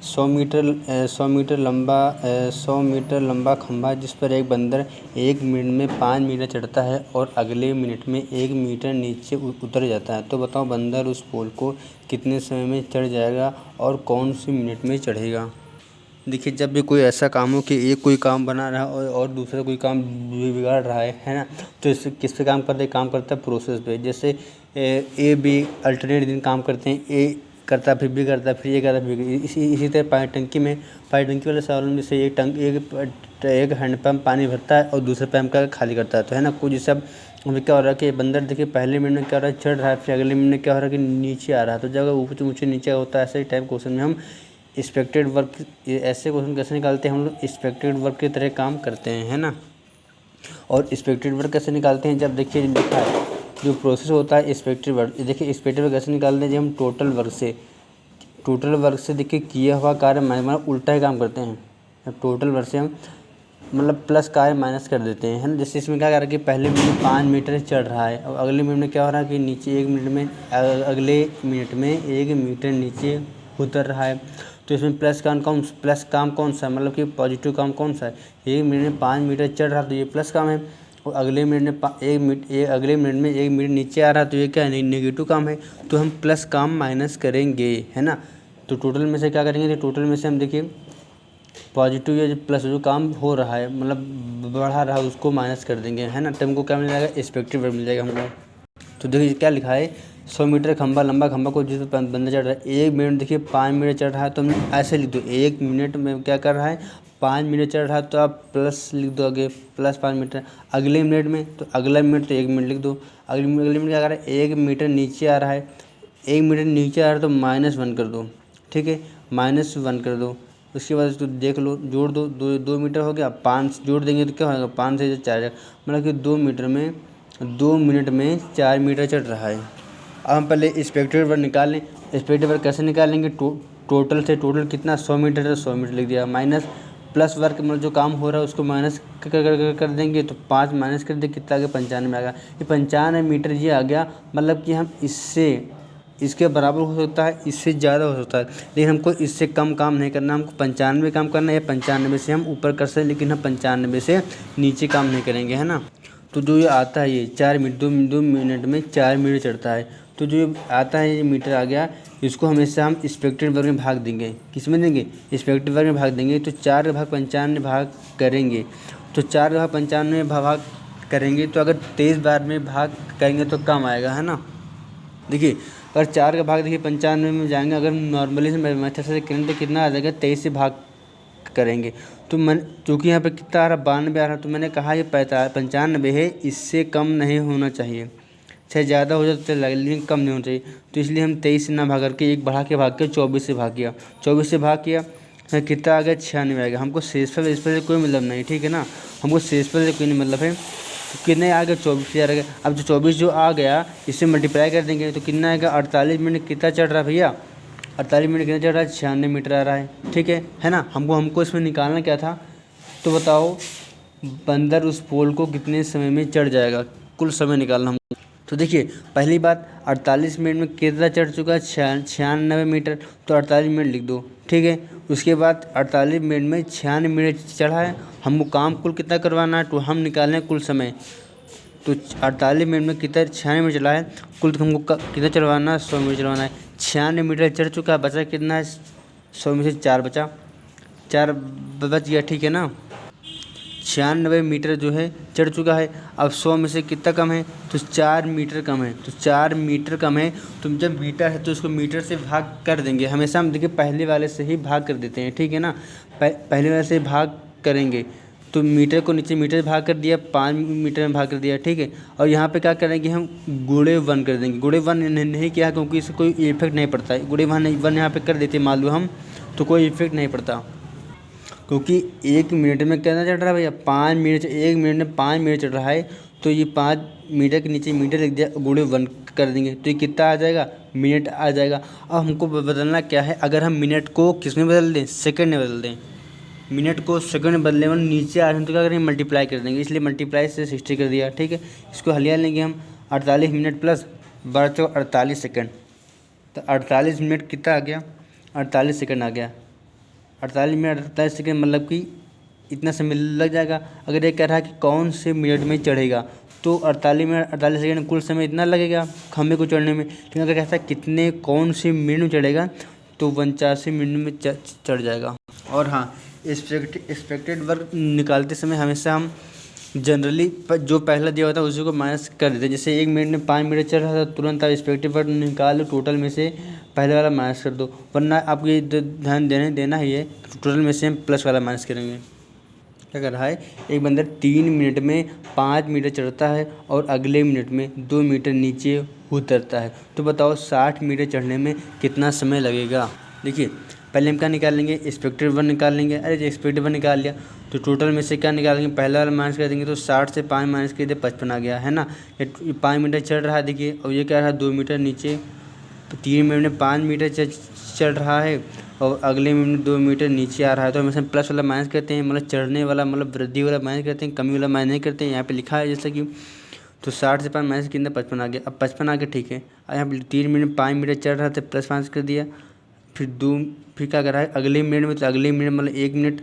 100 metre लंबा खंभा जिस पर एक बंदर 1 मिनट में 5 मीटर चढ़ता है और अगले मिनट में 1 मीटर नीचे उतर जाता है, तो बताओ बंदर उस पोल को कितने समय में चढ़ जाएगा और कौन सी मिनट में चढ़ेगा। देखिए, जब भी कोई ऐसा काम हो कि एक कोई काम बना रहा है और दूसरा कोई काम बिगाड़ रहा है ना, तो इससे किस पे काम करता है प्रोसेस पे। जैसे ए बी अल्टरनेट दिन काम करते हैं, ए करता है फिर बी करता है फिर ये करता है फिर इसी तरह पानी टंकी वाले सवाल में से एक हैंडपम्प पानी भरता है और दूसरे पंप का खाली करता है, तो है ना। कुछ जैसे अब हमें क्या हो रहा है कि बंदर देखिए पहले मिनट में क्या हो रहा है चढ़ रहा है, फिर अगले मिनट में क्या हो रहा है कि नीचे आ रहा है, तो जब ऊपर ऊँचे नीचे होता है ऐसे टाइप क्वेश्चन में हम एक्सपेक्टेड वर्क, ऐसे क्वेश्चन कैसे निकालते हैं हम लोग एक्सपेक्टेड वर्क की तरह काम करते हैं, है ना। और एक्सपेक्टेड वर्क कैसे निकालते हैं, जब देखिए लिखा है जो प्रोसेस होता है एक्सपेक्टेड वर्क, देखिए एक्सपेक्टेड वर्क कैसे निकालते हैं जब हम टोटल वर्क से देखिए किया हुआ कार्य मतलब उल्टा ही काम करते हैं। टोटल वर्क से हम मतलब प्लस कार्य माइनस कर देते हैं, है ना। जैसे इसमें क्या कर रहा है कि पहले मिनट 5 मीटर चढ़ रहा है और अगले मिनट में क्या हो रहा है कि नीचे 1 मिनट में अगले मिनट में 1 मीटर नीचे उतर रहा है, तो इसमें प्लस काम कौन सा है, मतलब कि पॉजिटिव काम कौन सा है। 1 मिनट में 5 मीटर चढ़ रहा है तो ये प्लस काम है, और अगले मिनट में अगले मिनट में 1 मीटर नीचे आ रहा है तो ये क्या है, नेगेटिव काम है। तो हम प्लस काम माइनस करेंगे, है ना। तो टोटल में से क्या करेंगे, तो टोटल में से हम देखिए पॉजिटिव या प्लस जो काम हो रहा है मतलब बढ़ा रहा है उसको माइनस कर देंगे, है ना। तो हमको क्या मिल जाएगा, एक्सपेक्टेड वर्क मिल जाएगा हमको। तो देखिए क्या लिखा है, 100 मीटर लंबा खंभा को जिस पर बंदा चढ़ रहा है 1 मिनट देखिए 5 मिनट चढ़ रहा है, तो हम ऐसे लिख दो 1 मिनट में क्या कर रहा है 5 मिनट चढ़ रहा है, तो आप प्लस लिख दो आगे प्लस 5 मीटर। अगले मिनट में तो अगला मिनट तो 1 मिनट लिख दो। अगले मिनट क्या कर रहा है 1 मीटर नीचे आ रहा है, 1 मीटर नीचे आ रहा है तो -1 कर दो, ठीक है, -1 कर दो। उसके बाद तो देख लो जोड़ दो, 2 मीटर हो गया, 5 जोड़ देंगे तो क्या होगा 5 से 4 मतलब कि 2 मिनट में 4 मीटर चढ़ रहा है। अब हम पहले एक्सपेक्टेड वर्क निकाल लें। एक्सपेक्टेड वर्क कैसे निकालेंगे, टोटल कितना 100 मीटर है 100 मीटर लिख दिया, माइनस प्लस वर्क मतलब जो काम हो रहा है उसको माइनस कर देंगे, तो 5 माइनस कर देंगे कितना आ गया 95 आ गया। ये 95 मीटर ये आ गया, मतलब कि हम इसके बराबर हो सकता है, इससे ज़्यादा हो सकता है, लेकिन हमको इससे कम काम नहीं करना, हमको 95 काम करना है, या 95 से हम ऊपर कर सकते, लेकिन हम 95 से नीचे काम नहीं करेंगे, है ना। तो जो ये आता है ये 4 मिनट 2 मिनट में 4 मीटर चढ़ता है, तो जो ये आता है ये मीटर आ गया, इसको हमेशा हम एक्सपेक्टेड वर्क में भाग देंगे। किस में देंगे, एक्सपेक्टेड वर्क में भाग देंगे, तो 4/95 भाग करेंगे, तो 4/95 भाग करेंगे, तो अगर 23 बार में भाग करेंगे तो कम आएगा, है ना। देखिए अगर 4 का भाग देखिए 95 में जाएंगे, अगर नॉर्मली से मेथड से करेंगे तो कितना आ जाएगा 23 से भाग करेंगे, तो चूँकि यहाँ पे कितना आ रहा 92 आ रहा, तो मैंने कहा ये 95 है, इससे कम नहीं होना चाहिए, चाहे ज़्यादा हो जाए तो चलेगा लेकिन कम नहीं होना चाहिए। तो इसलिए हम 23 से ना भाग करके एक बढ़ा के भाग के 24 से भाग किया, 24 से भाग किया तो कितना आ गया 96 आ गया। हमको शेषफल इस पर से कोई मतलब नहीं, ठीक है ना, हमको शेषफल से कोई नहीं मतलब है। तो कितने आ गए 24,000 आ गया। अब जो 24 जो आ गया इससे मल्टीप्लाई कर देंगे तो कितना आएगा 48 मिनट कितना चढ़ रहा है भैया, 48 मिनट कितना चढ़ रहा है 96 मीटर आ रहा है, ठीक है ना। हमको इसमें निकालना क्या था, तो बताओ बंदर उस पोल को कितने समय में चढ़ जाएगा, कुल समय निकालना हमको। तो देखिए पहली बात 48 मिनट में कितना चढ़ चुका है 96 मीटर, तो 48 मिनट लिख दो, ठीक है। उसके बाद 48 मिनट में 96 मिनट चढ़ा है, हमको काम कुल कितना करवाना है, तो हम निकालें कुल समय, तो 48 मिनट में कितना 96 मिनट चला है, कुल हमको कितना चलवाना है 100 मीटर चलवाना है। 96 मीटर चढ़ चुका है, बचा कितना है 100 में से 4 बचा, 4 बच गया, ठीक है ना। 96 मीटर जो है चढ़ चुका है, अब 100 में से कितना कम है, तो 4 मीटर कम है, तो 4 मीटर कम है, तो जब मीटर है तो उसको मीटर से भाग कर देंगे, हमेशा हम देखिए पहले वाले से ही भाग कर देते हैं, ठीक है ना। पहले वाले से भाग करेंगे, तो मीटर को नीचे मीटर से भाग कर दिया, 5 मीटर में भाग कर दिया, ठीक है। और यहाँ पे क्या करेंगे हम गुणे 1 कर देंगे, गुणे 1 नहीं किया क्योंकि इससे कोई इफेक्ट नहीं पड़ता है, गुणे 1 यहाँ पे कर देते मान लो हम, तो कोई इफेक्ट नहीं पड़ता, क्योंकि 1 मिनट में कितना चढ़ रहा है भैया 5 मिनट, 1 मिनट में 5 मिनट चढ़ रहा है, तो ये 5 मीटर के नीचे मीटर लिख दिया, गुणे 1 कर देंगे, तो ये कितना आ जाएगा मिनट आ जाएगा। अब हमको बदलना क्या है, अगर हम मिनट को किस में बदल दें, सेकंड में बदल दें, मिनट को सेकंड में बदले में नीचे आ रहे हैं तो क्या करेंगे मल्टीप्लाई कर देंगे, इसलिए मल्टीप्लाई से 60 कर दिया, ठीक है। इसको हलिया लेंगे हम 48 मिनट प्लस 12 48 सेकंड, तो 48 मिनट कितना आ गया 48 सेकंड आ गया, 48 मिनट 48 सेकंड मतलब कि इतना समय लग जाएगा। अगर ये कह रहा है कि कौन से मिनट में चढ़ेगा, तो 48 मिनट 48 सेकंड कुल समय इतना लगेगा खंभे को चढ़ने में। लेकिन अगर कहता है कितने कौन से मिनट में चढ़ेगा, तो 49 मिनट में चढ़ जाएगा। और हाँ, एक्सपेक्टेड वर्क निकालते समय हमेशा हम जनरली जो पहला दिया होता है उसी को माइनस कर देते हैं। जैसे 1 मिनट में 5 मिनट चल रहा था, तुरंत आप एक्सपेक्टेड वर्क निकाल टोटल में से पहले वाला माइनस कर दो, वरना आपको ये ध्यान देना ही है, टोटल में से हम प्लस वाला माइनस करेंगे। क्या कर रहा है, एक बंदर 3 मिनट में 5 मीटर चढ़ता है और अगले मिनट में 2 मीटर नीचे उतरता है। तो बताओ 60 मीटर चढ़ने में कितना समय लगेगा। देखिए पहले हम क्या निकाल लेंगे, एक्सपेक्टेड वन निकाल लेंगे। अरे एक्सपेक्टेड वन निकाल लिया तो टोटल में से क्या निकालेंगे, पहला वाला माइनस कर देंगे, तो 60 से 5 माइनस कर दिया 55 आ गया, है ना। ये 5 मीटर चढ़ रहा है देखिए, और ये क्या रहा 2 मीटर नीचे। 3 मिनट में 5 मीटर चढ़ रहा है और अगले मिनट 2 मीटर नीचे आ रहा है। तो हमेशा प्लस वाला माइनस करते हैं, मतलब चढ़ने वाला मतलब वृद्धि वाला माइनस करते हैं, कमी वाला माइनस नहीं करते हैं। यहाँ पे लिखा है जैसा कि, तो 60 से 5 माइनस कितना 55 आ गया। अब 55 आ गया, ठीक है। यहाँ पे 3 मिनट 5 मीटर चढ़ रहा था, प्लस 5 कर दिया। फिर क्या कर रहा है, अगले मिनट में, तो अगले मिनट मतलब 1 मिनट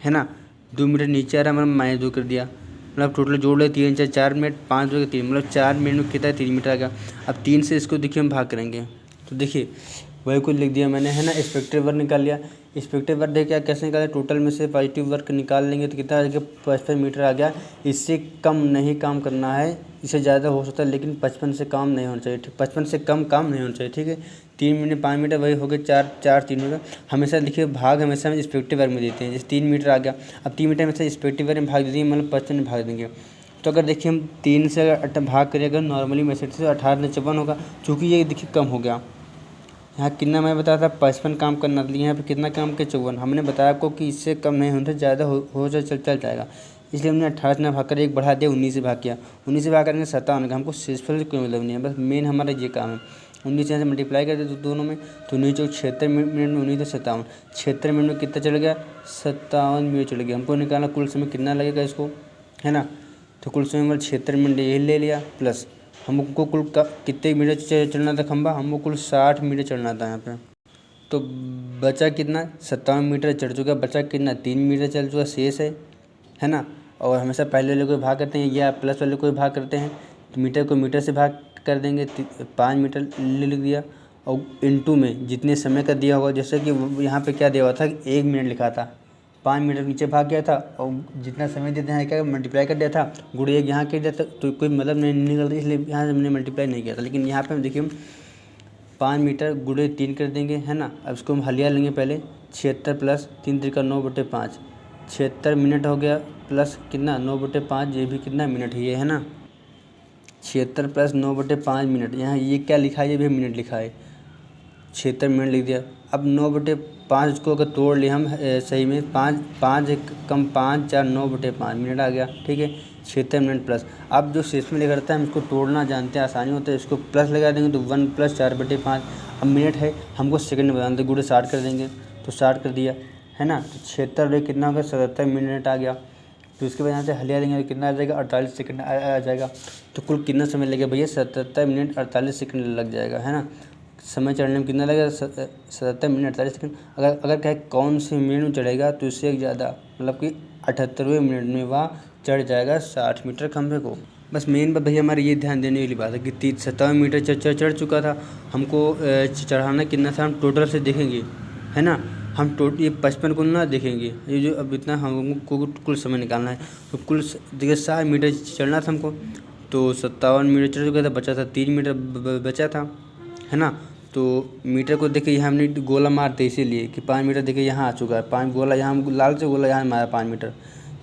है ना, 2 मिनट नीचे आ रहा है, मतलब -2 कर दिया। मतलब टोटल जोड़ ले 3 4 मिनट 5 2 3, मतलब 4 मिनट में कितना 3 मीटर आ गया। अब 3 से इसको देखिए हम भाग करेंगे, तो देखिए वही कुछ लिख दिया मैंने, है ना। एक्सपेक्टेड वर्क निकाल लिया। एक्सपेक्टेड वर्क देखिए कैसे निकालें, टोटल में से पॉजिटिव वर्क निकाल लेंगे तो कितना आ गया, 55 मीटर आ गया। इससे कम नहीं काम करना है, इससे ज़्यादा हो सकता है, लेकिन 55 से कम नहीं होना चाहिए, 55 से कम काम नहीं होना चाहिए, ठीक है। 3 मिनट 5 मीटर वही हो गए, 4 3 मीटर। हमेशा देखिए भाग हमेशा हम एक्सपेक्टेड वर्क में देते हैं। जैसे 3 मीटर आ गया, अब 3 मीटर में से एक्सपेक्टेड वर्क में भाग देंगे, मतलब 55 में भाग देंगे। तो अगर देखिए हम 3 से अगर भाग करें, अगर नॉर्मली मैसेज से 18 में 54 होगा, चूँकि ये देखिए कम हो गया। यहाँ कितना मैं बताया था 55 काम करना था, यहाँ पे कितना काम किया 54। हमने बताया आपको कि इससे कम नहीं होता, ज़्यादा हो चल जाएगा, इसलिए हमने 18 से भाग कर 1 बढ़ा दिया, 19 से भाग किया। 19 से भाग करेंगे 57 का, हमको शेषफल कोई मतलब नहीं है, बस मेन हमारा ये काम है। 19 से मल्टीप्लाई कर दे दोनों में, तो 19 चौक 76 मिनट में 19 से 57, 76 मिनट में कितना चढ़ गया, 57 मिनट चढ़ गया। हमको निकालना कुल समय कितना लगेगा इसको, है ना। तो कुल समय मतलब 76 मिनट यही ले लिया, प्लस हमको कुल कितने मीटर चढ़ना था खंबा, हमको कुल 60 मीटर चढ़ना था यहाँ पे। तो बचा कितना, 57 मीटर चढ़ चुका, बचा कितना 3 मीटर चल चुका शेष है ना। और हमेशा पहले वाले को भाग करते हैं या प्लस वाले को भाग करते हैं, तो मीटर को मीटर से भाग कर देंगे, 5 मीटर लिख दिया। और इनटू में जितने समय का दिया होगा, जैसे कि यहाँ पे क्या दिया हुआ था, 1 मिनट लिखा था, 5 मिनट नीचे भाग गया था, और जितना समय देते हैं क्या मल्टीप्लाई कर दिया था, गुड़ 1 यहाँ कर दिया था, तो कोई मतलब नहीं निकलता, इसलिए यहाँ से हमने मल्टीप्लाई नहीं किया था। लेकिन यहाँ पे हम देखिए 5 मीटर गुड़े 3 कर देंगे, है ना। अब इसको हम हलिया लेंगे पहले, 76 प्लस 3 3 9/5, 76 मिनट हो गया, प्लस कितना 9/5, ये भी कितना मिनट है, ये है ना। 76 प्लस 9/5 मिनट, यहाँ ये क्या लिखा है, ये भी मिनट लिखा है, 76 मिनट लिख दिया। अब 9/5 को अगर तोड़ लिया हम सही में, 5 1 कम 5 4 9/5 मिनट आ गया, ठीक है। 76 मिनट प्लस, अब जो शेष में लिखा रहता है हम इसको तोड़ना जानते हैं, आसानी होता है, इसको प्लस लगा देंगे तो 1 + 4/5। अब मिनट है, हमको सेकंड में बताना, तो गुड़े 60 कर देंगे, तो 60 कर दिया, है ना। तो 76 कितना होगा, 77 मिनट आ गया। तो इसके बाद यहाँ से हलिया देंगे तो कितना आ जाएगा, 48 सेकंड आ जाएगा। तो कुल कितना समय लगेगा भैया, 77 मिनट 48 सेकंड लग जाएगा, है ना। समय चढ़ने में कितना लगेगा, 77 मिनट 48 सेकंड। अगर कहे कौन से मिनट में चढ़ेगा, तो इससे एक ज़्यादा, मतलब कि 78वें मिनट में वह चढ़ जाएगा 60 मीटर खंभे को। बस मेन बात भैया हमारे ये ध्यान देने वाली बात है कि 57 मीटर चढ़ चुका था, हमको चढ़ाना कितना था हम टोटल से देखेंगे, है ना। हम ये 55 को ना देखेंगे, ये जो अब इतना हमको कुल समय निकालना है, तो कुल देखिए 60 मीटर चढ़ना था हमको, तो 57 मीटर चढ़ चुका था, बचा था 3 मीटर बचा था, है ना। तो मीटर को देखिए यहाँ हमने गोला मारते इसीलिए कि 5 मीटर देखिए यहाँ आ चुका है, 5 गोला यहाँ लाल से गोला यहाँ मारा 5 मीटर।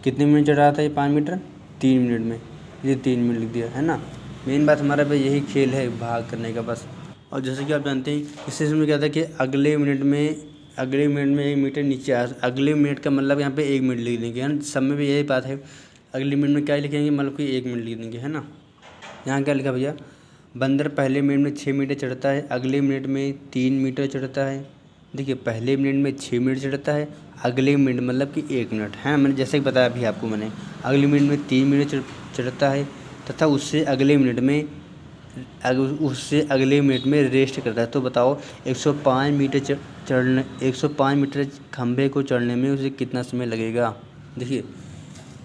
कितने मिनट चढ़ रहा था ये 5 मीटर, 3 मिनट में, ये 3 मिनट लिख दिया, है ना। मेन बात हमारा भाई यही खेल है भाग करने का बस। और जैसे कि आप जानते हैं इससे इसमें क्या था कि अगले मिनट में 1 मीटर नीचे अगले मिनट का मतलब यहाँ पे 1 मिनट लिख देंगे, है ना। सब में भी यही बात है, अगले मिनट में क्या लिखेंगे, मतलब कि 1 मिनट लिख देंगे, है ना। यहाँ क्या लिखा भैया, बंदर पहले मिनट में 6 मीटर चढ़ता है, अगले मिनट में 3 मीटर चढ़ता है। देखिए पहले मिनट में 6 मिनट चढ़ता है, अगले मिनट मतलब कि 1 मिनट, है। मैंने जैसे कि बताया अभी आपको मैंने, अगले मिनट में 3 मिनट चढ़ता है, तथा उससे अगले मिनट में उससे अगले मिनट में रेस्ट करता है। तो बताओ 105 मीटर चढ़ने 105 मीटर खंभे को चढ़ने में उसे कितना समय लगेगा। देखिए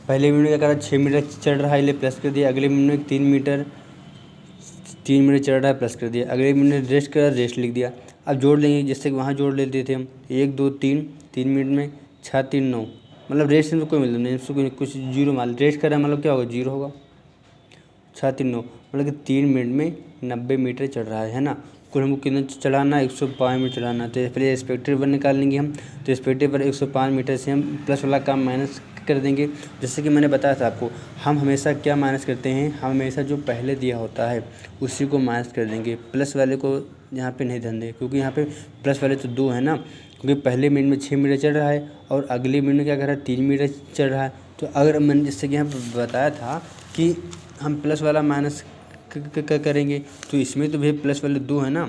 पहले मिनट में क्या करा, 6 मीटर चढ़ रहा है, इसलिए प्लस कर दिया। अगले मिनट में 3 मीटर चढ़ रहा है, प्लस कर दिया। अगले मिनट रेस्ट करा, रेस्ट लिख दिया। अब जोड़ लेंगे, जैसे कि वहाँ जोड़ लेते थे हम 1 2 3 3 मिनट में 6 3 9, मतलब रेस्ट में तो कोई मतलब नहीं, इसको कुछ जीरो मान रेस्ट कर रहा है, मतलब क्या होगा, जीरो होगा। 6 3 9 मतलब कि 3 मिनट में 90 मीटर चढ़ रहा है ना। कुल हमको कितना चढ़ाना है, 105 मीटर चढ़ाना है। तो पहले एक्सपेक्टेड वन निकाल लेंगे हम। तो एक्सपेक्टेड वन 105 मीटर से हम प्लस वाला काम माइनस कर देंगे। जैसे कि मैंने बताया था आपको, हम हमेशा क्या माइनस करते हैं, हम हमेशा जो पहले दिया होता है उसी को माइनस कर देंगे, प्लस वाले को यहाँ पे नहीं ध्यान दें, क्योंकि यहाँ पे प्लस वाले तो 2 है ना। क्योंकि पहले मिनट में 6 मीटर चढ़ रहा है और अगले मिनट में क्या कर रहा है, 3 मीटर चढ़ रहा है। तो अगर मैंने जैसे कि यहाँ पर बताया था कि हम प्लस वाला माइनस करेंगे, तो इसमें तो भैया प्लस वाले 2 है ना,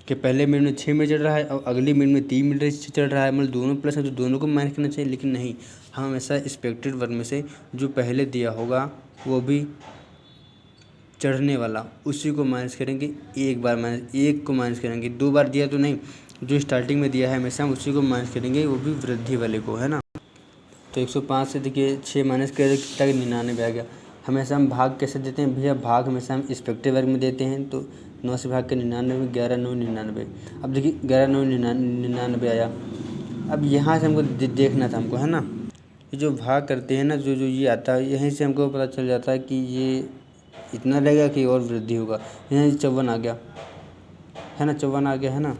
कि पहले मिनट में 6 मीटर चढ़ रहा है और अगले मिनट में 3 मीटर चढ़ रहा है, मतलब दोनों प्लस है, तो दोनों को माइनस करना चाहिए। लेकिन नहीं, हम हमेशा एक्सपेक्टेड वर्ग में से जो पहले दिया होगा वो भी चढ़ने वाला उसी को माइनस करेंगे। एक को माइनस करेंगे, 2 बार दिया तो नहीं, जो स्टार्टिंग में दिया है हमेशा हम उसी को माइनस करेंगे, वो भी वृद्धि वाले को, है ना। तो 105 से देखिए 6 माइनस कर कितना 99 आ गया। हमेशा हम भाग कैसे देते हैं भैया, भाग हमेशा हम एक्सपेक्टेड वर्ग में देते हैं। तो 9 से भाग के 99, 11 9 99। अब देखिए 11 9 99 आया। अब यहाँ से हमको देखना था हमको, है ना, ये जो भाग करते हैं ना, जो जो ये आता है, यहीं से हमको पता चल जाता है कि ये इतना रहेगा कि और वृद्धि होगा। यहाँ 54 आ गया, है ना, 54 आ गया, है ना।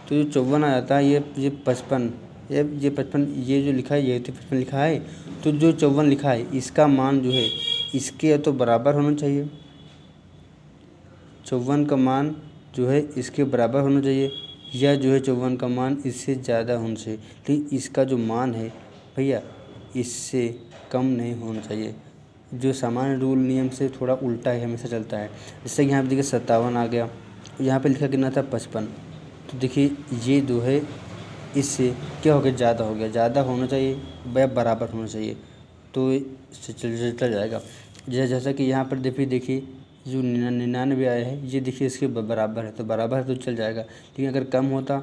तो जो 54 आ जाता है, ये 55, ये 55, ये जो लिखा है ये तो 55 लिखा है। तो जो 54 लिखा है इसका मान जो है इसके तो बराबर होना चाहिए। 54 का मान जो है इसके बराबर होना चाहिए, या जो है 54 का मान इससे ज़्यादा होना चाहिए। लेकिन इसका जो मान है भैया इससे कम नहीं होना चाहिए। जो सामान्य रूल नियम से थोड़ा उल्टा है, हमेशा चलता है। जैसे कि यहाँ पे देखिए 57 आ गया, यहाँ पे लिखा कितना था 55। तो देखिए ये जो है इससे क्या हो गया, ज़्यादा हो गया। ज़्यादा होना चाहिए या बराबर होना चाहिए, तो इससे चल जाएगा। जैसा कि यहाँ पर देखिए जो 99 आया है, ये देखिए इसके बराबर है, तो बराबर है तो चल जाएगा। लेकिन अगर कम होता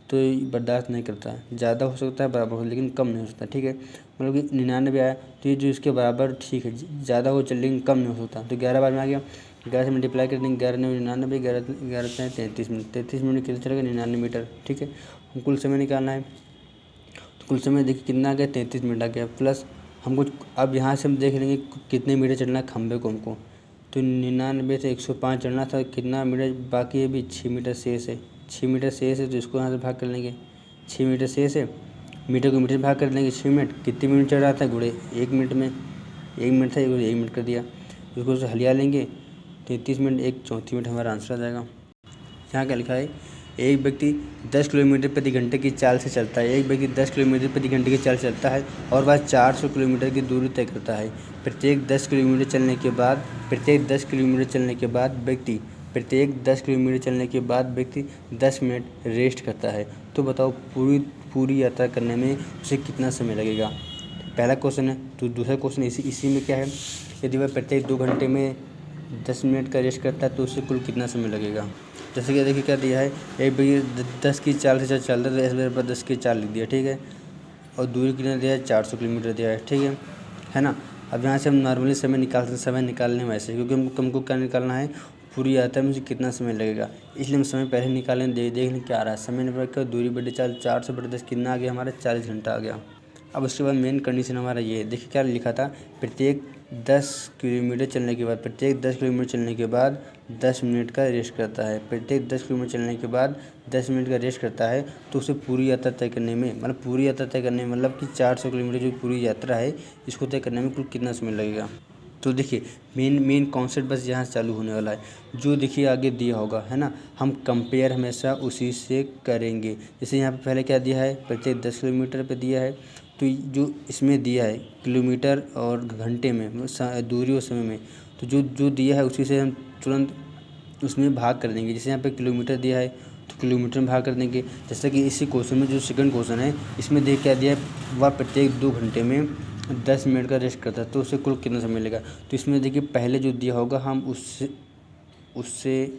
तो बर्दाश्त नहीं करता है। ज़्यादा हो सकता है, बराबर हो, लेकिन कम नहीं हो सकता, ठीक है। मतलब कि 99 आया तो ये जो इसके बराबर ठीक है, ज़्यादा हो चल लेकिन कम नहीं हो सकता। तो 11 बार में आ गया, 11 से मल्टीप्लाई कर देंगे, 11 9 99, 11 33 मिनट, 33 मिनट कितना चलेगा, 99 मीटर, ठीक है। हम कुल समय निकालना है, तो कुल समय देखिए कितना आ गया, 33 मिनट आ गया। प्लस हमको अब यहाँ से हम देख लेंगे कितने मीटर चलना है खंभे को हमको। तो 99 से 105 चढ़ना था, कितना मीटर बाकी है, भी 6 मीटर शेष है। 6 मीटर शेष है, तो इसको यहाँ से भाग कर लेंगे। 6 मीटर शेष है, मीटर को मीटर से भाग कर देंगे। 6 मिनट कितने मिनट चढ़ रहा था, गुड़े 1 मिनट में, 1 मिनट था, 1 मिनट कर दिया। इसको हलिया लेंगे, 33 मिनट 1 34 मिनट हमारा आंसर आ जाएगा। यहाँ क्या लिखा है, एक व्यक्ति 10 किलोमीटर प्रति घंटे की चाल से चलता है। एक व्यक्ति 10 किलोमीटर प्रति घंटे की चाल से चलता है और वह 400 किलोमीटर की दूरी तय करता है। प्रत्येक 10 किलोमीटर चलने के बाद प्रत्येक 10 किलोमीटर चलने के बाद व्यक्ति 10 मिनट रेस्ट करता है। तो बताओ पूरी यात्रा करने में उसे कितना समय लगेगा। पहला क्वेश्चन है। तो दूसरा क्वेश्चन इसी में क्या है, यदि वह प्रत्येक 2 घंटे में 10 मिनट का रेस्ट करता है तो उसे कुल कितना समय लगेगा। जैसे कि देखिए क्या दिया है, एक व्यक्ति 10 की चाल से चलता है, तो इस बार पर 10 की चाल लिख दिया, ठीक है। और दूरी कितना दिया है, 400 किलोमीटर दिया है, ठीक है ना। अब यहाँ से हम नॉर्मली समय निकाल सकते, समय निकालने वैसे, क्योंकि हमको क्या निकालना है, पूरी यात्रा में मुझे कितना समय लगेगा, इसलिए हम समय पहले निकालें। देख लें क्या आ रहा है, समय निकाल कर दूरी बटे 400 बटे 10 कितना आ गया हमारा, 40 घंटा आ गया। अब उसके बाद मेन कंडीशन हमारा ये है, देखिए क्या लिखा था, प्रत्येक 10 किलोमीटर चलने के बाद 10 मिनट का रेस्ट करता है। प्रत्येक 10 किलोमीटर चलने के बाद 10 मिनट का रेस्ट करता है। तो उसे पूरी यात्रा तय करने में, मतलब कि 400 किलोमीटर जो पूरी यात्रा है इसको तय करने में कुल कितना समय लगेगा। तो देखिए मेन कॉन्सेप्ट बस यहाँ से चालू होने वाला है। जो देखिए आगे दिया होगा, है ना, हम कंपेयर हमेशा उसी से करेंगे। जैसे यहाँ पे पहले क्या दिया है, प्रत्येक 10 किलोमीटर पे दिया है, तो जो इसमें दिया है किलोमीटर और घंटे में, दूरी और समय में, तो जो दिया है उसी से हम तुरंत उसमें भाग कर देंगे। जैसे यहाँ पे किलोमीटर दिया है तो किलोमीटर में भाग कर देंगे। जैसे कि इसी क्वेश्चन में जो सेकंड क्वेश्चन है, इसमें देख क्या दिया है, वह प्रत्येक 2 घंटे में 10 मिनट का रेस्ट करता है, तो उसे कुल कितना समय लगेगा। तो इसमें देखिए पहले जो दिया होगा हम उससे उससे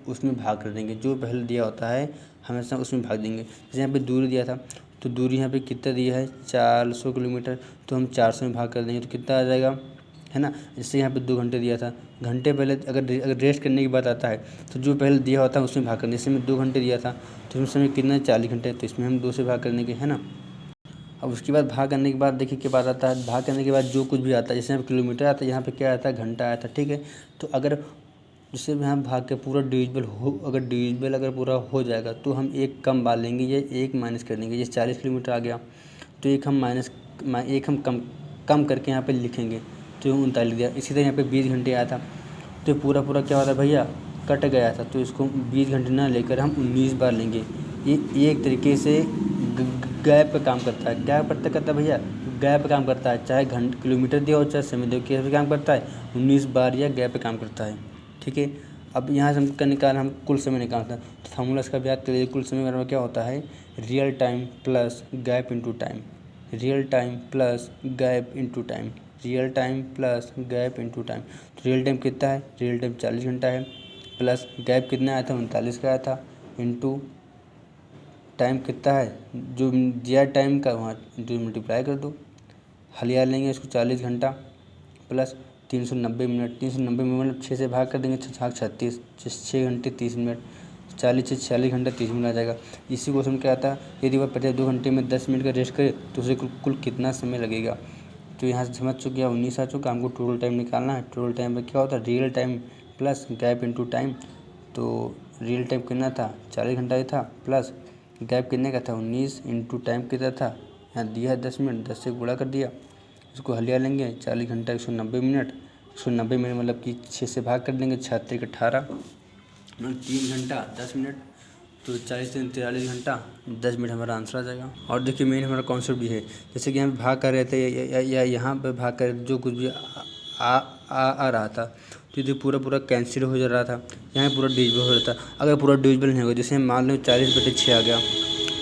उसमें भाग कर देंगे। जो पहले दिया होता है हमेशा उसमें भाग देंगे। जैसे यहाँ पे दूरी दिया था, तो दूरी यहाँ पे कितना दिया है 400 किलोमीटर, तो हम 400 में भाग कर देंगे तो कितना आ जाएगा, है ना। जैसे यहाँ पे 2 घंटे दिया था, घंटे पहले अगर रेस्ट करने की बात आता है तो जो पहले दिया होता है उसमें भाग करने। जैसे में 2 घंटे दिया था तो इसमें समय कितना 40 घंटे, तो इसमें हम 2 से भाग करने के, है ना। अब उसके बाद भाग करने के बाद देखिए क्या बात आता है, भाग करने के बाद जो कुछ भी आता है, जैसे यहाँ पे किलोमीटर आता है, यहाँ पे क्या आता है घंटा आया था, ठीक है। तो अगर जैसे यहाँ भाग के पूरा डिविजिबल अगर पूरा हो जाएगा तो हम एक कम बाल लेंगे या एक माइनस कर देंगे। जैसे 40 किलोमीटर आ गया तो एक हम कम करके यहाँ पे लिखेंगे, तो 39 दिया। इसी तरह यहाँ पे 20 घंटे आया था तो पूरा क्या होता है भैया कट गया था, तो इसको 20 घंटे ना लेकर हम 19 बार लेंगे। ये एक तरीके से गैप का काम करता है। गैप करता है भैया, गैप पे काम करता है, चाहे किलोमीटर दिया हो चाहे समय दिया हो, कैसे काम करता है 19 बार या गैप पे काम करता है, ठीक है। अब यहाँ से हम कुल समय निकालते हैं, तो फार्मूला इसका भी याद करिए। कुल समय बराबर क्या होता है, real time plus gap into time, real time plus gap into time, real time plus gap into time. तो रियल टाइम कितना है, रियल टाइम 40 घंटा है, प्लस गैप कितना आया था 39 का आया था, इंटू टाइम कितना है जो दिया टाइम का वहाँ जो मल्टीप्लाई कर दो, हलिया लेंगे इसको 40 घंटा प्लस 390 मिनट। 390 मिनट मतलब 6 से भाग कर देंगे, 36, 6 घंटे 30 मिनट, 40 से 46 घंटा 30 मिनट आ जाएगा। इसी क्वेश्चन क्या आता है, यदि वह प्रत्येक 2 घंटे में 10 मिनट का रेस्ट करे तो उसे कुल कितना समय लगेगा। तो यहाँ से समझ चुके हैं 19 आ चुका, हमको टोटल टाइम निकालना है। टोटल टाइम में क्या होता है, real time plus gap into time. तो रियल टाइम कितना था 40 घंटा ही था, प्लस गैप कितने का था 19, इंटू टाइम कितना था यहाँ दिया है 10 मिनट, 10 से गुणा कर दिया। इसको हलिया लेंगे 40 घंटा 190 मिनट, 190 मिनट मतलब कि 6 से भाग कर देंगे, 36 18 मतलब 3 घंटा 10 मिनट, तो 40 से 43 घंटा 10 मिनट हमारा आंसर आ जाएगा। और देखिए मेन हमारा कॉन्सेप्ट भी है, जैसे कि हम भाग कर रहे थे या यहाँ पे भाग कर जो कुछ भी आ रहा था तो ये पूरा कैंसिल हो जा रहा था, यहाँ पूरा डिविजिबल हो रहा था। अगर पूरा डिविजिबल नहीं होगा, जैसे मान लो 40/6 आ गया,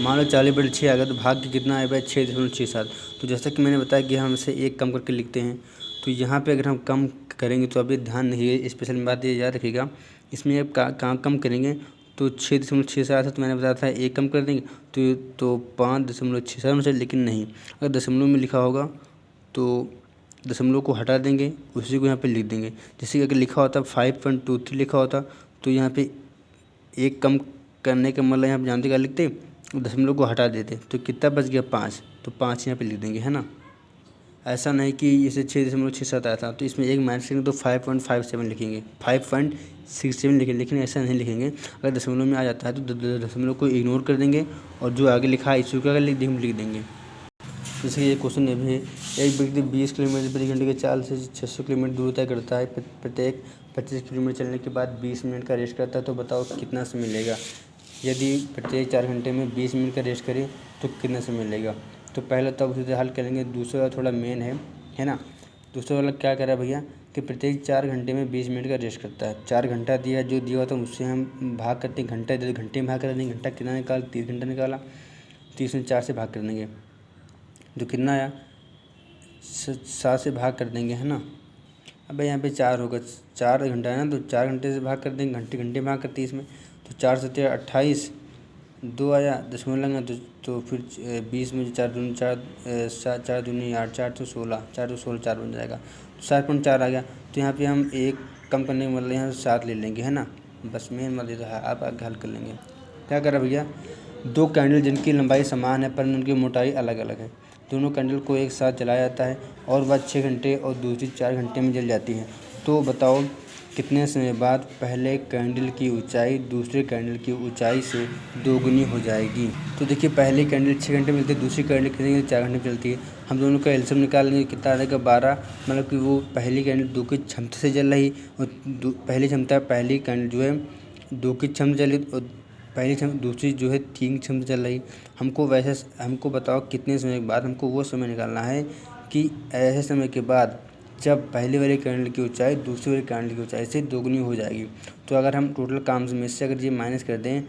मान लो 40/6 आ गया तो भाग के कितना आया भाई 6.67। तो जैसा कि मैंने बताया कि हम इसे एक कम करके लिखते हैं, तो यहाँ पे अगर हम कम करेंगे तो अभी ध्यान नहीं, स्पेशल बात ये याद रखिएगा, इसमें अब कहाँ कम करेंगे तो 6.6 से आया था, तो मैंने बताया था एक कम कर देंगे तो 5.67 होना चाहिए, लेकिन नहीं, अगर दशमलव में लिखा होगा तो दशमलव को हटा देंगे, उसी को यहाँ पे लिख देंगे। जैसे कि अगर लिखा होता 5.23 लिखा होता तो यहाँ पे एक कम करने का मतलब यहाँ पे जानते क्या लिखते, दशमलव को हटा देते तो कितना बच गया 5, तो 5 यहाँ पे लिख देंगे, है ना। ऐसा नहीं कि इसे 6.67 आया था तो इसमें एक माइनस करेंगे तो 5.57 लिखेंगे, 5.67 लिखेंगे, लेकिन ऐसा नहीं लिखेंगे। अगर दशमलव में आ जाता है तो दशमलव को इग्नोर कर देंगे और जो आगे लिखा है इसी को अगर लिख देंगे। जैसे कि ये क्वेश्चन ये भी है, एक व्यक्ति 20 किलोमीटर प्रति घंटे के चाल से 600 किलोमीटर दूर तय करता है, प्रत्येक 25 किलोमीटर चलने के बाद 20 मिनट का रेस्ट करता है, तो बताओ कितना समय मिलेगा। यदि प्रत्येक 4 घंटे में 20 मिनट का रेस्ट करें तो कितना समय मिलेगा। तो पहले तो अब उसे हल करेंगे, दूसरा वाला थोड़ा मेन है ना। दूसरा वाला क्या करा भैया कि प्रत्येक 4 घंटे में 20 मिनट का रेस्ट करता है। 4 घंटा दिया जो दिया हुआ था उससे हम भाग करते हैं, घंटा दे घंटे में भाग कर देंगे, घंटा कितना निकाल 30 घंटा निकाला, 30 में 4 से भाग कर देंगे तो कितना आया 7 से भाग कर देंगे, है ना। अब यहाँ पे 4 होगा, 4 घंटा है ना, तो 4 घंटे से भाग कर देंगे, घंटे भाग करते हैं इसमें, तो 4 से 28 2 आया, दशमलव लगा तो फिर 20 में 4 दूनी 4 4 दूनी 8 4 तो 16 4 तो 16 4 बन जाएगा, तो 7.4 आ गया। तो यहाँ पे हम एक कम करने का मतलब यहाँ 7 ले लेंगे, है ना। बस मेन मतलब तो है, आप आगे हल कर लेंगे। क्या करा भैया, 2 कैंडल जिनकी लंबाई समान है पर उनकी मोटाई अलग अलग है, दोनों कैंडल को एक साथ जलाया जाता है और वह 6 घंटे और दूसरी 4 घंटे में जल जाती है। तो बताओ कितने समय बाद पहले कैंडल की ऊंचाई दूसरे कैंडल की ऊंचाई से दोगुनी हो जाएगी। तो देखिए पहली कैंडल 6 घंटे में चलती है, दूसरी कैंडल कितने 4 घंटे में चलती है। हम दोनों का एलसीएम निकाल लेंगे, कितना आ जाएगा 12, मतलब कि वो पहली कैंडल 2 की क्षमता से जल रही और पहली कैंडल जो है 2 की क्षमता जल रही और पहली क्षमता दूसरी जो है 3 क्षमता चल रही। हमको बताओ कितने समय के बाद, हमको वो समय निकालना है कि ऐसे समय के बाद जब पहले वाले कैंडल की ऊंचाई दूसरे वाले कैंडल की ऊंचाई से दोगुनी हो जाएगी। तो अगर हम टोटल काम में से अगर ये माइनस कर दें,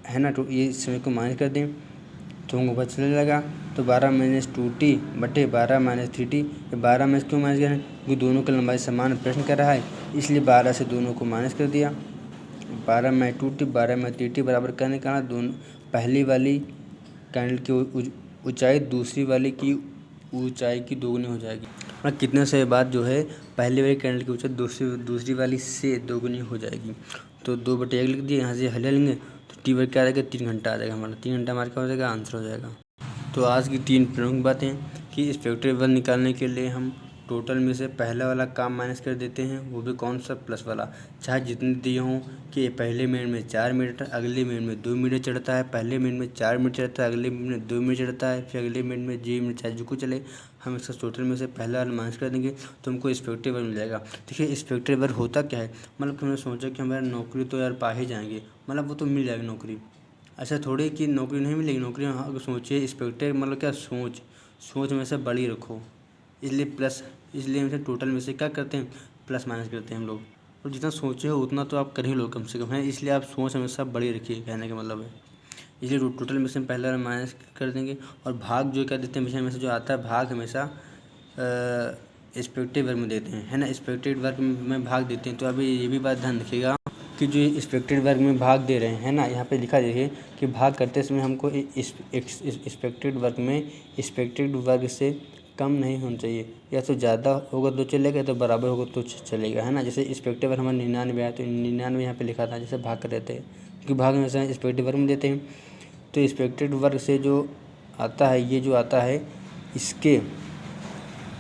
है ना, तो ये समय को माइनस कर दें तो हमको पता चलने लगा। तो 12 - 2t बटे 12 - 3t, 12 में क्यों माइनस करें क्योंकि दोनों की लंबाई समान प्रश्न कर रहा है इसलिए 12 से दोनों को माइनस कर दिया। 12 में 2t 12 में 3t बराबर क्या निकाला, दोनों पहली वाली कैंडल की ऊंचाई दूसरी वाली की ऊंचाई की दोगुनी हो जाएगी। मतलब कितने समय बाद जो है पहली वाली कैंडल की ऊंचाई दूसरी वाली से दोगुनी हो जाएगी। तो 2/1 लिख दिए, यहाँ से हल लेंगे तो टी पर क्या आ जाएगा, 3 घंटा आ जाएगा हमारा। 3 घंटा हमारा क्या हो जाएगा, आंसर हो जाएगा। तो आज की 3 प्रमुख बातें कि इफेक्टिव वन निकालने के लिए हम टोटल में से पहला वाला काम माइनस कर देते हैं, वो भी कौन सा, प्लस वाला। चाहे जितने दिए हों कि पहले मिनट में 4 मिनट, अगले मिनट में 2 मिनट चढ़ता है, पहले मिनट में 4 मिनट चढ़ता है, अगले मिनट में 2 मिनट चढ़ता है, फिर अगले मिनट में 2 मिनट, चाहे जो कुछ चले, हम इसका टोटल में से पहला वाला माइनस कर देंगे तो हमको इफेक्टिव वन मिल जाएगा। देखिए इफेक्टिव वन होता क्या है, मतलब कि हमने सोचा कि हमारा नौकरी तो यार पा ही जाएंगे, मतलब वो तो मिल जाएगी नौकरी। ऐसा थोड़ी कि नौकरी नहीं मिलेगी, नौकरी अगर सोचिए इस्पेक्टिव मतलब क्या, सोच में से बड़ी रखो, इसलिए प्लस, इसलिए हम टोटल में से क्या करते हैं, प्लस माइनस करते हैं हम लोग। और जितना सोचे हो उतना तो आप कर ही लो कम से कम, है, इसलिए आप सोच हमेशा बड़ी रखिए, कहने का मतलब है। इसलिए टोटल में से हम पहले माइनस कर देंगे। और भाग जो क्या देते हैं हमेशा जो आता है, भाग हमेशा एक्सपेक्टेड वर्ग में देते हैं, है ना, एक्सपेक्टेड वर्ग में भाग देते हैं। तो अभी ये भी बात ध्यान रखिएगा कि जो एक्सपेक्टेड वर्ग में भाग दे रहे हैं ना, यहाँ पे लिखा देखिए कि भाग करते समय हमको एक्सपेक्टेड वर्ग में एक्सपेक्टेड वर्ग से कम नहीं होना चाहिए, या तो ज़्यादा होगा तो चलेगा, तो बराबर होगा तो चलेगा, है ना। जैसे एक्सपेक्टेड वर्ग हमारा 99 आया तो 99 यहाँ पे लिखा था, जैसे भाग कर देते हैं क्योंकि भाग में से एक्सपेक्टेड वर्ग में देते हैं। तो एक्सपेक्टेड वर्ग से जो आता है, ये जो आता है इसके,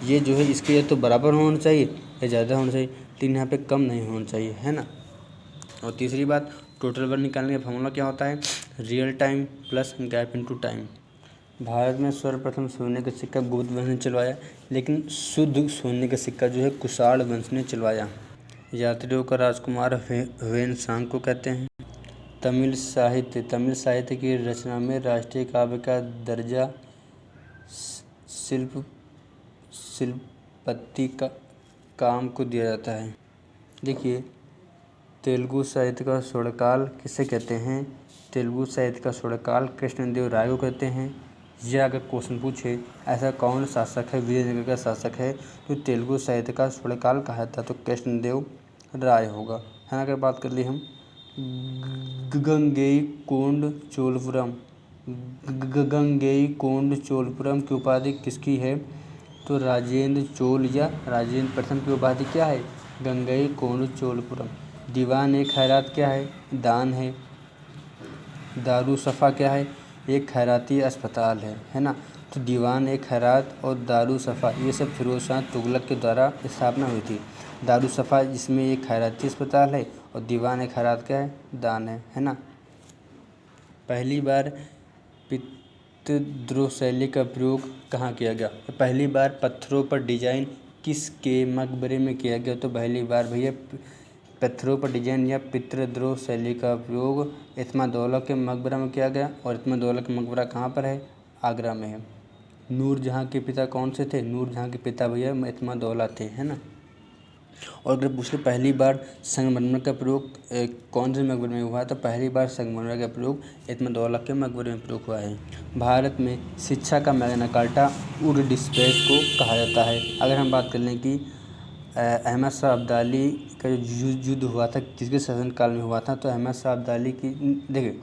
ये जो है इसके या तो बराबर होना चाहिए या ज़्यादा होना चाहिए, लेकिन यहाँ पे कम नहीं होना चाहिए, है ना। और तीसरी बात, टोटल वर्ग निकालने का फॉर्मूला क्या होता है, real time plus gap into time. Bharat में सर्वप्रथम सोने का सिक्का गुप्त वंश ने चलवाया, लेकिन शुद्ध सोने का सिक्का जो है कुषाण वंश ने चलवाया। यात्रियों का राजकुमार ह्वेनसांग को कहते हैं। तमिल साहित्य की रचना में राष्ट्रीय काव्य का दर्जा शिल्पपति का काम को दिया जाता है। देखिए तेलुगु साहित्य का स्वर्णकाल किसे कहते हैं, तेलुगु साहित्य का स्वर्णकाल कृष्णदेव राय को कहते हैं। यह अगर क्वेश्चन पूछे ऐसा कौन शासक है, विजयनगर का शासक है तो तेलुगु साहित्य का स्वर्णकाल कहा था, तो कृष्णदेव राय होगा, है ना। अगर बात कर ली हम गंगईकोंड चोलपुरम की उपाधि किसकी है, तो राजेंद्र चोल या राजेंद्र प्रथम की उपाधि क्या है, गंगईकोंड चोलपुरम। दीवान ए खैरात क्या है, दान है। दारुसफ़ा क्या है, एक खैराती अस्पताल है ना। तो दीवान ए खैरात और दारुसफ़ा ये सब फिरोज शाह तुगलक के द्वारा स्थापना हुई थी। दारुसफ़ा जिसमें एक खैराती अस्पताल है और दीवान ए खैरात क्या है, दान है ना। पहली बार विद्रोह शैली का प्रयोग कहाँ किया गया, तो पहली बार पत्थरों पर डिजाइन किसके मकबरे में किया गया, तो पहली बार भैया पत्थरों पर डिजाइन या पितृद्रोह शैली का प्रयोग इत्मादौला के मकबरा में किया गया। और इत्मादौला का मकबरा कहाँ पर है, आगरा में है। नूरजहाँ के पिता कौन से थे, नूरजहाँ के पिता भैया इत्मादौला थे, है ना। और अगर पूछे पहली बार संगमरमर का प्रयोग कौन से मकबरे में हुआ है, तो पहली बार संगमरमर का प्रयोग इत्मादौला के मकबरे में प्रयोग हुआ है। भारत में शिक्षा का मैग्ना कार्टा डिस्पेच को कहा जाता है। अगर हम बात कर लें कि अहमद शाह अब्दाली का जो युद्ध हुआ था किसके शासनकाल में हुआ था, तो अहमद शाह अब्दाली की, देखिए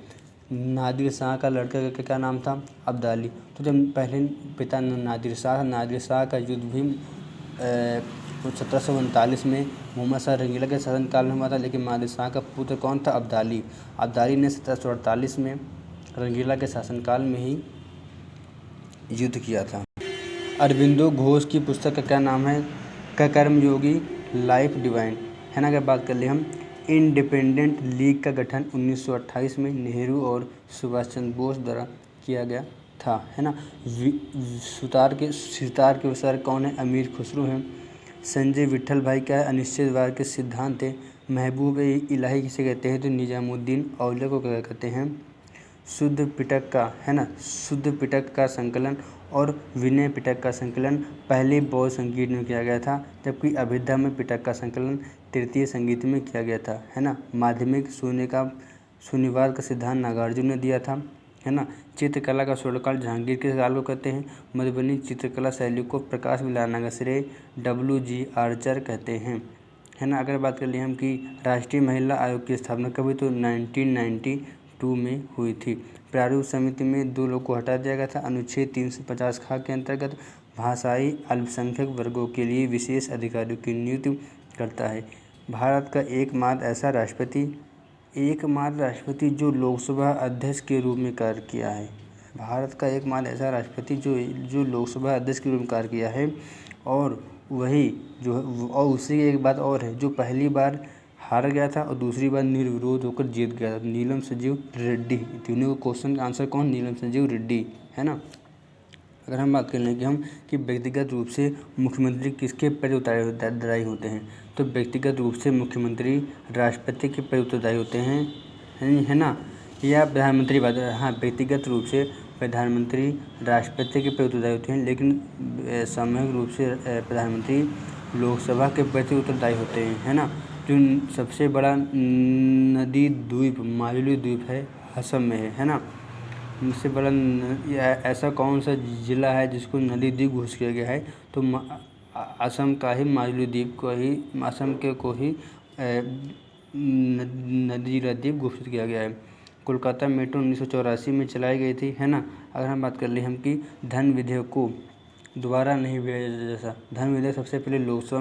नादिर शाह का लड़का का क्या नाम था, अब्दाली। तो जब पहले पिता नादिर शाह का युद्ध भी 1739 में मोहम्मद शाह रंगीला के शासनकाल में हुआ था, लेकिन नादिर शाह का पुत्र कौन था, अब्दाली ने 1748 में रंगीला के शासनकाल में ही युद्ध किया था। अरबिंदो घोष की पुस्तक का क्या नाम है, कर्मयोगी लाइफ डिवाइन, है ना। अगर बात कर ले हम इंडिपेंडेंट लीग का गठन 1928 में नेहरू और सुभाष चंद्र बोस द्वारा किया गया था, है ना। सितार के अनुसार कौन है, अमीर खुसरो हैं। संजय विट्ठल भाई क्या है, अनिश्चितवाद के सिद्धांत है। महबूब इलाही किसे कहते हैं, तो निजामुद्दीन औलिया को क्या कहते हैं। शुद्ध पिटक का, है ना, शुद्ध पिटक का संकलन और विनय पिटक का संकलन पहले बौद्ध संगीत में किया गया था, जबकि अभिधा में पिटक का संकलन तृतीय संगीत में किया गया था, है ना। माध्यमिक शून्यवाद का सिद्धांत नागार्जुन ने दिया था, है ना। चित्रकला का स्वर्णकाल जहांगीर के काल को कहते हैं। मधुबनी चित्रकला शैली को प्रकाश में लाने का श्रेय WG आर्चर कहते हैं, है ना। अगर बात कर लिए हम कि राष्ट्रीय महिला आयोग की स्थापना कब हुई, तो 1992 में हुई थी। प्रारूप समिति में 2 लोग को हटा दिया गया था। अनुच्छेद 350 खा के अंतर्गत भाषाई अल्पसंख्यक वर्गों के लिए विशेष अधिकारियों की नियुक्ति करता है। भारत का एकमात्र राष्ट्रपति जो लोकसभा अध्यक्ष के रूप में कार्य किया है। भारत का एकमात्र ऐसा राष्ट्रपति जो लोकसभा अध्यक्ष के रूप में कार्य किया है, और वही जो और उसी एक बात और है, जो पहली बार हार गया था और दूसरी बार निर्विरोध होकर जीत गया था, नीलम संजीव रेड्डी। तीनों क्वेश्चन का आंसर कौन, नीलम संजीव रेड्डी, है ना। अगर हम बात कर लें कि व्यक्तिगत रूप से मुख्यमंत्री किसके प्रति उत्तरदायी होते हैं, तो व्यक्तिगत रूप से मुख्यमंत्री राष्ट्रपति के प्रति उत्तरदायी होते हैं, है ना, या प्रधानमंत्री हाँ, व्यक्तिगत रूप से प्रधानमंत्री राष्ट्रपति के प्रति उत्तरदायी होते हैं, लेकिन सामूहिक रूप से प्रधानमंत्री लोकसभा के प्रति उत्तरदायी होते हैं, है ना। जो सबसे बड़ा नदी द्वीप माजुली द्वीप है, असम में है ना। इससे बड़ा ऐसा कौन सा ज़िला है जिसको नदी द्वीप घोषित किया गया है, तो असम का ही माजुली द्वीप को ही नदी द्वीप घोषित किया गया है। कोलकाता मेट्रो 1984 में चलाई गई थी, है ना। अगर हम बात कर ले हम कि धन विधेयक को दोबारा नहीं भेजा जैसा, धन विधेयक सबसे पहले लोकसभा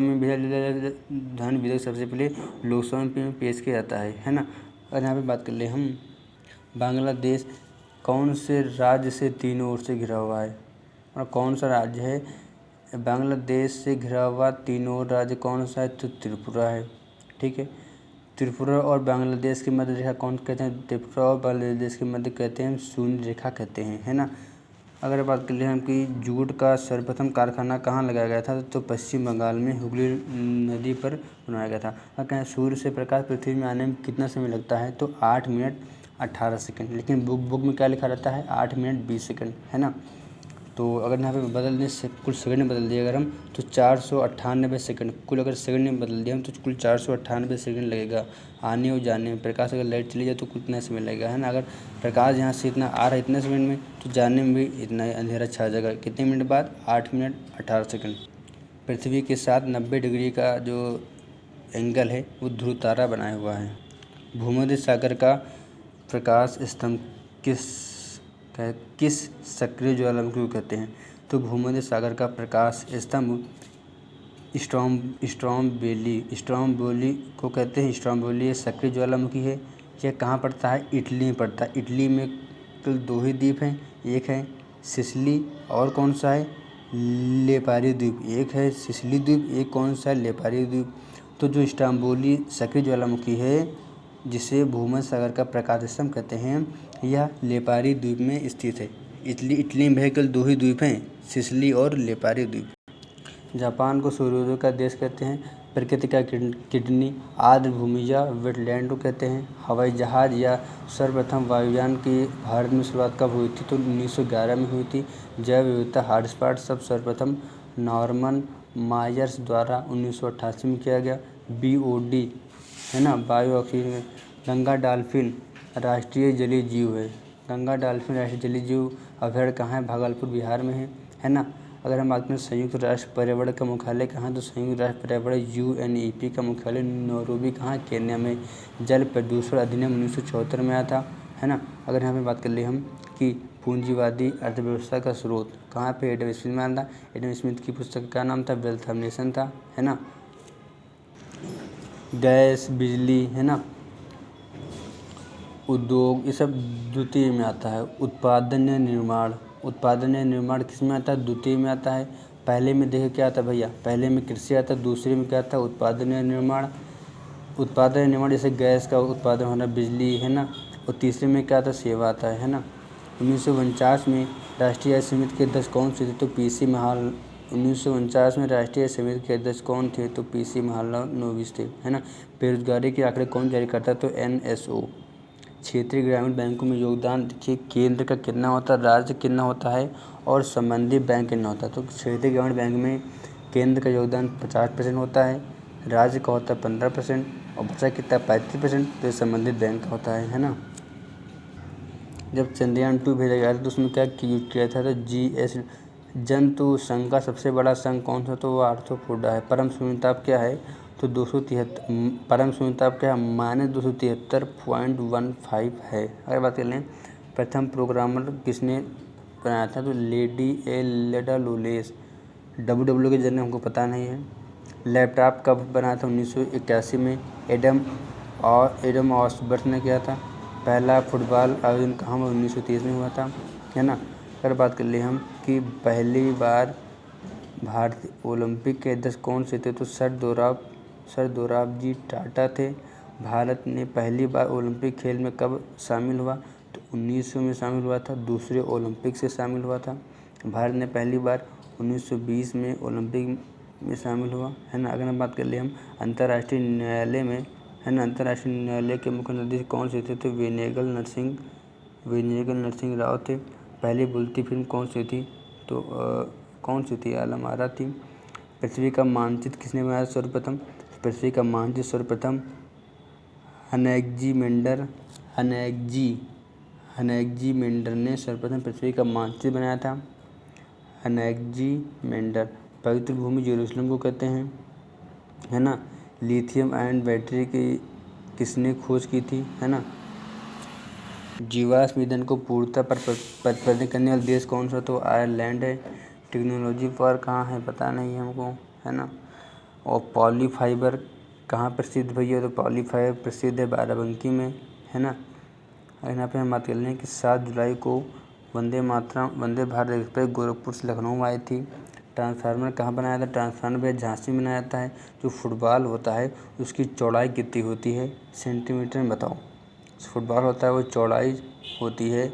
में पेश किया जाता है ना। अगर यहाँ पे बात कर ले हम, बांग्लादेश कौन से राज्य से तीनों ओर से घिरा हुआ है, और कौन सा राज्य है बांग्लादेश से घिरा हुआ तीनों ओर राज्य कौन सा है, तो त्रिपुरा है, ठीक है। त्रिपुरा और बांग्लादेश की मध्य रेखा कौन कहते हैं, त्रिपुरा और बांग्लादेश की मध्य कहते हैं शून्य रेखा कहते हैं, है ना। अगर बात कर ले हम कि जूट का सर्वप्रथम कारखाना कहाँ लगाया गया था, तो पश्चिम बंगाल में हुगली नदी पर बनाया गया था। और कहें सूर्य से प्रकाश पृथ्वी में आने में कितना समय लगता है, तो 8 मिनट 18 सेकंड, लेकिन बुक में क्या लिखा रहता है, 8 मिनट 20 सेकंड, है ना। तो अगर यहाँ पे बदल दें कुल सेकंड में बदल दिए अगर हम, तो 498 सेकंड, कुल अगर सेकंड में बदल दिया हम तो कुल 498 सेकंड लगेगा आने और जाने में। प्रकाश अगर लाइट चली जाए तो कितना समय लगेगा, है ना। अगर प्रकाश यहाँ से इतना आ रहा है इतने सेकंड में, तो जाने में भी इतना अंधेरा छा जाएगा, कितने मिनट बाद, 8 मिनट 18 सेकंड। पृथ्वी के साथ 90 डिग्री का जो एंगल है वो ध्रुव तारा बनाया हुआ है। भूमध्य सागर का प्रकाश स्तंभ किस सक्रिय ज्वालामुखी को कहते हैं, तो भूमध्य सागर का प्रकाश स्तंभ स्ट्रोम्बोली को कहते हैं। स्ट्रोम्बोली सक्रिय ज्वालामुखी है। यह कहाँ पड़ता है, इटली में पड़ता है। इटली में कुल 2 ही द्वीप हैं, एक है सिसिली और कौन सा है, लेपारी द्वीप। एक है सिसिली द्वीप, एक कौन सा है, लेपारी द्वीप। तो जो स्ट्रोम्बोली सक्रिय ज्वालामुखी है जिसे भूमध्य सागर का प्रकाश स्तंभ कहते हैं, यह लेपारी द्वीप में स्थित है। इटली में केवल 2 ही द्वीप हैं, सिसिली और लेपारी द्वीप। जापान को सूर्योदय का देश कहते हैं। प्रकृति का किडनी आर्द्र भूमि या वेटलैंड को कहते हैं। हवाई जहाज़ या सर्वप्रथम वायुयान की भारत में शुरुआत कब हुई थी, तो 1911 में हुई थी। जैव विविधता हॉटस्पॉट सब सर्वप्रथम नॉर्मन मायर्स द्वारा 1988 में किया गया। BOD है ना, बायो ऑक्सीजन। गंगा डॉल्फिन राष्ट्रीय जलीय जीव है। गंगा डॉल्फिन राष्ट्रीय जलीय जीव अभयारण्य कहाँ है, भागलपुर बिहार में है ना। अगर हम बात करें संयुक्त राष्ट्र पर्यावरण का मुख्यालय कहाँ है, तो संयुक्त राष्ट्र पर्यावरण UNEP का मुख्यालय नैरोबी कहाँ, केन्या में। जल प्रदूषण अधिनियम 1974 में आया था, है ना। अगर यहाँ पे बात कर ले हम कि पूंजीवादी अर्थव्यवस्था का स्रोत कहाँ पे, एडम स्मिथ में आया था। एडम स्मिथ की पुस्तक का नाम था वेल्थ ऑफ नेशन था, है ना। गैस, बिजली, है ना, उद्योग, ये सब द्वितीय में आता है। उत्पादन या निर्माण किस में आता है, द्वितीय में आता है। पहले में देखिए क्या आता है भैया, पहले में कृषि आता है, दूसरे में क्या आता है, उत्पादन या निर्माण जैसे गैस का उत्पादन होना, बिजली, है ना। और तीसरे में क्या आता है, सेवा आता है ना। 1949 में राष्ट्रीय आय समिति के अध्यक्ष कौन से थे, तो PC महाल 1949 में राष्ट्रीय समिति के अध्यक्ष कौन थे, तो PC महालनोबिस थे, है ना। बेरोजगारी के आंकड़े कौन जारी करता है, तो NSO। क्षेत्रीय ग्रामीण बैंकों में योगदान देखिए, केंद्र का कितना होता है, राज्य कितना होता है और संबंधित बैंक कितना होता है। तो क्षेत्रीय ग्रामीण बैंक में केंद्र का योगदान 50% होता है, राज्य का होता है 15% और बचा कितना 35% तो संबंधित बैंक का होता है ना। जब चंद्रयान 2 भेजा गया था तो उसमें क्या किया था, तो GS जंतु संघ का सबसे बड़ा संघ कौन सा, तो वो आर्थ्रोपोडा है। परम शून्यता क्या है, तो 273 परम शून्यता क्या है, -273.15 है। अगर बात कर लें प्रथम प्रोग्रामर किसने बनाया था, तो लेडी लेडा लुलेस। WW के जन्म हमको पता नहीं है। लैपटॉप कब बना था, 1981 में। एडम ऑसबर्ट ने किया था। पहला फुटबॉल आयोजन कहाँ में, 1930 में हुआ था, है ना। अगर बात कर ले हम कि पहली बार भारतीय ओलंपिक के अध्यक्ष कौन से थे, तो सर दोराबजी टाटा थे। भारत ने पहली बार ओलंपिक खेल में कब शामिल हुआ, तो 1900 में शामिल हुआ था, दूसरे ओलंपिक से शामिल हुआ था। भारत ने पहली बार 1920 में ओलंपिक में शामिल हुआ, है ना। अगर हम बात कर ले हम अंतर्राष्ट्रीय न्यायालय में, है ना, अंतर्राष्ट्रीय न्यायालय के मुख्य न्यायाधीश कौन से थे, तो वेनेगल नरसिंह राव थे। पहली बोलती फिल्म कौन सी थी, तो कौन सी थी, आलम आरा थी। पृथ्वी का मानचित्र किसने बनाया सर्वप्रथम, पृथ्वी का मानचित्र सर्वप्रथम हनएग्जी मेंडर ने सर्वप्रथम पृथ्वी का मानचित्र बनाया था। हनएग्जी मेंडर। पवित्र भूमि जेरूसलम को कहते हैं, है ना। लिथियम आयन बैटरी की किसने खोज की थी, है ना। जीवाश्म ईंधन को पूर्णतः प्रतिपादन करने वाला देश कौन सा, तो आयरलैंड है। टेक्नोलॉजी पर कहाँ है, पता नहीं है हमको, है ना। और पॉलीफाइबर कहाँ प्रसिद्ध भैया, तो पॉलीफाइबर प्रसिद्ध है बाराबंकी में, है ना। और यहाँ पे हम बात कर लें कि 7 जुलाई को वंदे भारत एक्सप्रेस गोरखपुर से लखनऊ आई थी। ट्रांसफार्मर कहाँ बनाया था, ट्रांसफार्मर झांसी में बनाया जाता है। जो फुटबॉल होता है उसकी चौड़ाई कितनी होती है सेंटीमीटर में, बताओ। फुटबॉल होता है वो चौड़ाई होती है,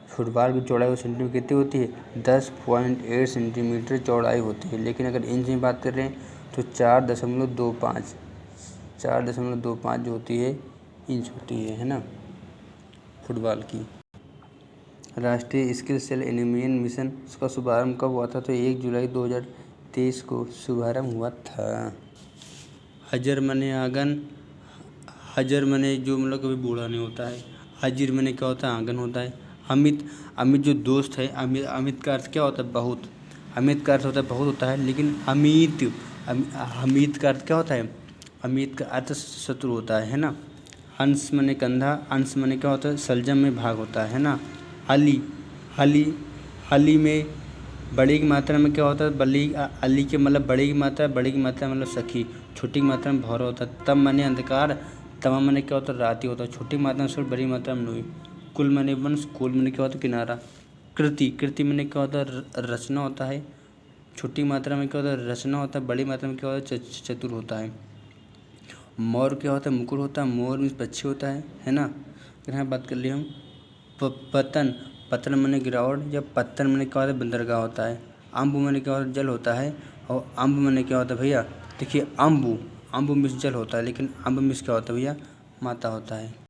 फुटबॉल की चौड़ाई वो सेंटीमीटर कितनी होती है, 10.8 सेंटीमीटर चौड़ाई होती है। लेकिन अगर इंच में बात कर रहे हैं तो 4.25 जो होती है इंच होती है ना फुटबॉल की। राष्ट्रीय स्किल सेल एनीमियन मिशन उसका शुभारंभ कब हुआ था, तो 1 जुलाई 2023 को शुभारंभ हुआ था। हजर मने जो मतलब कभी बूढ़ा नहीं होता है। हजिर मने क्या होता है, आंगन होता है। अमित जो दोस्त है, अमित का अर्थ क्या होता है, बहुत। अमित का अर्थ होता है बहुत होता है, लेकिन हमीद का अर्थ क्या होता है, अमित का अर्थ शत्रु होता है ना। अंश मने कंधा, अंश मने क्या होता है, सलजम में भाग होता है ना। हली में बड़ी की मात्रा में क्या होता है, अली के मतलब बड़ी की मात्रा मतलब सखी। छोटी की मात्रा में भौरा होता है। तम मने अंधकार, तमा मने क्या होता है, रात ही होता है। छोटी मात्रा में सूर्य, बड़ी मात्रा में नूई। कुल मने वंश, कुल मने क्या होता है, किनारा। कृति मने क्या होता है, रचना होता है। छोटी मात्रा में क्या होता है, रचना होता है। बड़ी मात्रा में क्या होता है, चतुर होता है। मोर क्या होता है, मुकुट होता है। मोर मीन्स पक्षी होता है ना। यहाँ बात कर लिए हम पतन मने गिरावट, या पत्तन मने क्या होता है, बंदरगाह होता है। अम्बु मने क्या होता है, जल होता है। और अम्ब मने क्या होता है भैया, देखिए अम्बु मीन्स जल होता है, लेकिन अम्ब मीन्स क्या होता है भैया, माता होता है।